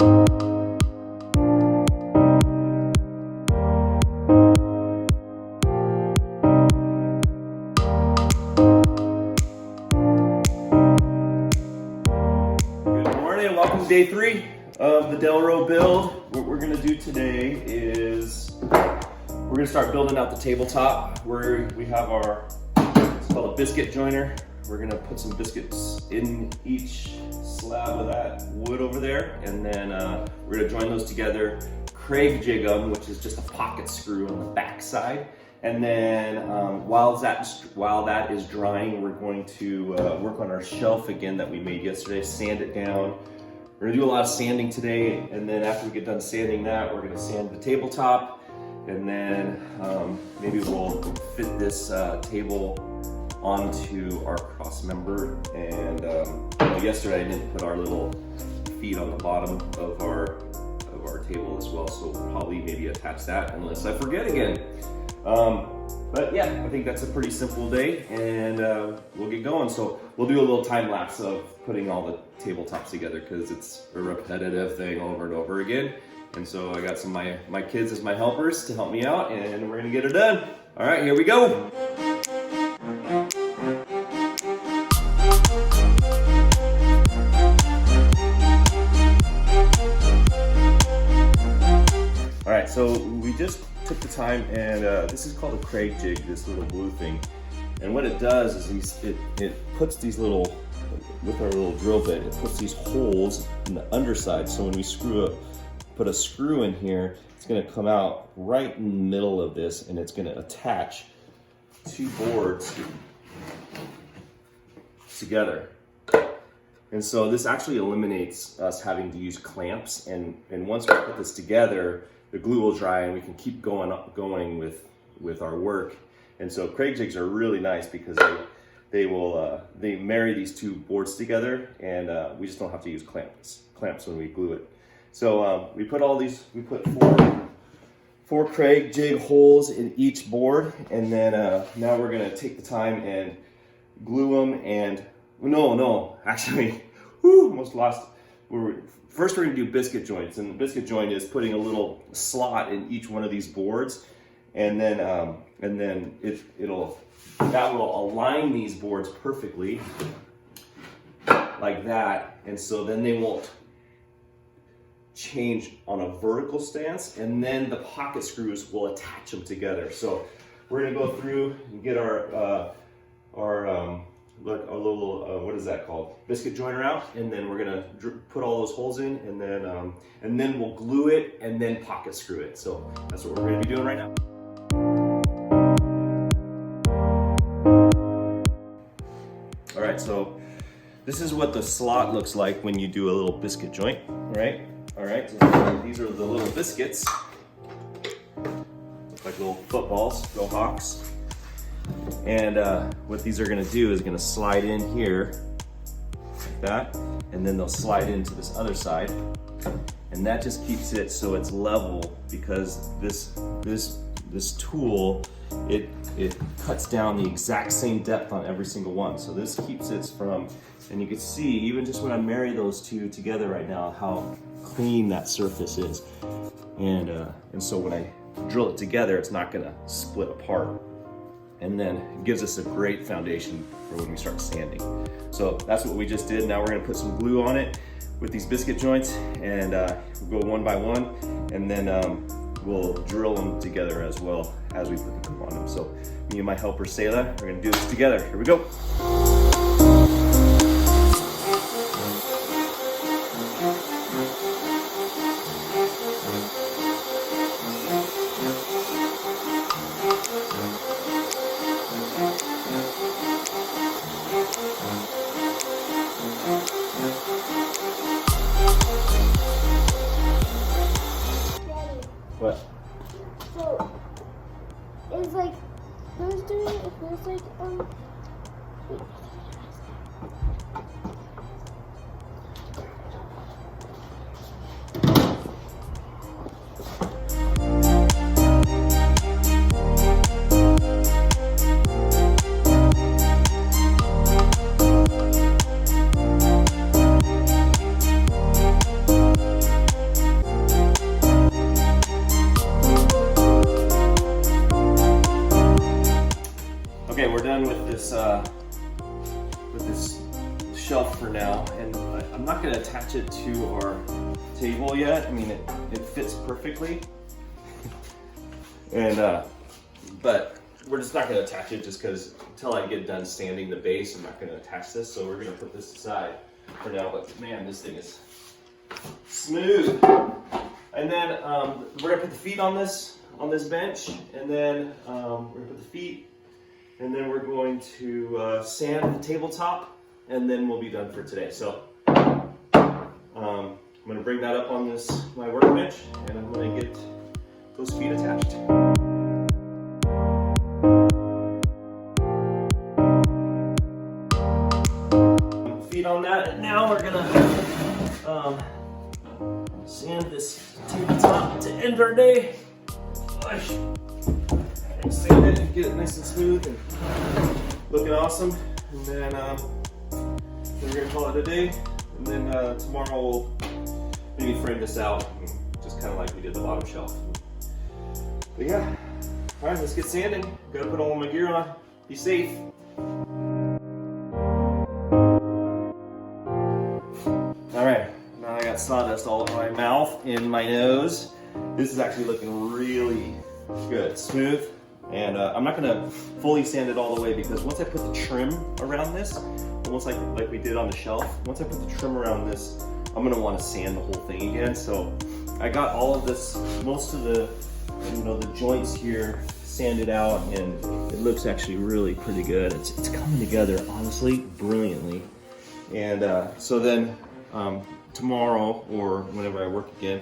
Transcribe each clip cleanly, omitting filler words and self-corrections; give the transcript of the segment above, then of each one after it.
Welcome to day 3 of the Delro build. What we're going to do today is we're going to start building out the tabletop where we have our, it's called a biscuit joiner. We're going to put some biscuits in each slab of that wood over there, and then we're going to join those together, Craig jig them, which is just a pocket screw on the back side. And then while that is drying, we're going to work on our shelf again that we made yesterday, sand it down. We're gonna do a lot of sanding today, and then after we get done sanding that, we're gonna sand the tabletop, and then maybe we'll fit this table onto our cross member. And yesterday I didn't put our little feet on the bottom of our table as well, so we'll probably maybe attach that unless I forget again. But yeah, I think that's a pretty simple day, and we'll get going. So we'll do a little time lapse of putting all the tabletops together because it's a repetitive thing over and over again. And so I got some of my kids as my helpers to help me out, and we're gonna get it done. All right, here we go. All right, so we just took the time, and this is called a Craig jig, this little blue thing. And what it does is it puts these little, with our little drill bit, it puts these holes in the underside. So when we put a screw in here, it's gonna come out right in the middle of this, and it's gonna attach 2 boards together. And so this actually eliminates us having to use clamps, and once we put this together, the glue will dry and we can keep going with our work. And so Craig jigs are really nice because they marry these 2 boards together, and we just don't have to use clamps when we glue it. So we put 4 Craig jig holes in each board, and then now we're gonna take the time and glue them. And actually, almost lost. First we're gonna do biscuit joints, and the biscuit joint is putting a little slot in each one of these boards, and then that will align these boards perfectly like that, and so then they won't change on a vertical stance, and then the pocket screws will attach them together. So we're gonna go through and get our little what is that called, biscuit joiner out, and then we're gonna put all those holes in, and then we'll glue it and then pocket screw it. So that's what we're gonna be doing right now. All right, so this is what the slot looks like when you do a little biscuit joint, right? All right, so these are the little biscuits, look like little footballs, go Hawks. And what these are gonna do is gonna slide in here like that, and then they'll slide into this other side, and that just keeps it so it's level, because this tool, it cuts down the exact same depth on every single one. So this keeps it from, and you can see even just when I marry those 2 together right now, how clean that surface is. And so when I drill it together, it's not gonna split apart. And then it gives us a great foundation for when we start sanding. So that's what we just did. Now we're gonna put some glue on it with these biscuit joints, and we'll go one by one, and then we'll drill them together as well as we put the glue on them. So me and my helper Sayla, we're gonna do this together. Here we go. What? So, it's like, who's doing it? It feels like, this shelf for now, and I'm not going to attach it to our table yet. I mean, it fits perfectly, and but we're just not going to attach it just because until I get done sanding the base, I'm not going to attach this. So we're going to put this aside for now. But man, this thing is smooth. And then we're going to put the feet on this bench, and then we're going to put the feet, and then we're going to sand the tabletop, and then we'll be done for today. So I'm going to bring that up on my workbench, and I'm going to get those feet attached. Feet on that, and now we're going to sand this tabletop to end our day. Sand it and get it nice and smooth and looking awesome. And then we're gonna call it a day. And then tomorrow we'll maybe frame this out, just kind of like we did the bottom shelf. But yeah, all right, let's get sanding. Gotta put all my gear on. Be safe. All right, now I got sawdust all over my mouth and my nose. This is actually looking really good, smooth. And I'm not gonna fully sand it all the way because once I put the trim around this, almost like we did on the shelf, once I put the trim around this, I'm gonna wanna sand the whole thing again. So I got all of this, most of the, the joints here sanded out, and it looks actually really pretty good. It's coming together, honestly, brilliantly. And so then tomorrow or whenever I work again,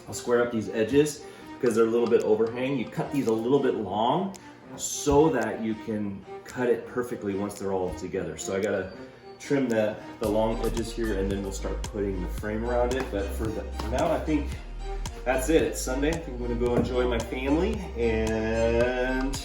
I'll square up these edges because they're a little bit overhang. You cut these a little bit long so that you can cut it perfectly once they're all together. So I gotta trim the long edges here, and then we'll start putting the frame around it. But for now, I think that's it. It's Sunday. I think I'm gonna go enjoy my family, and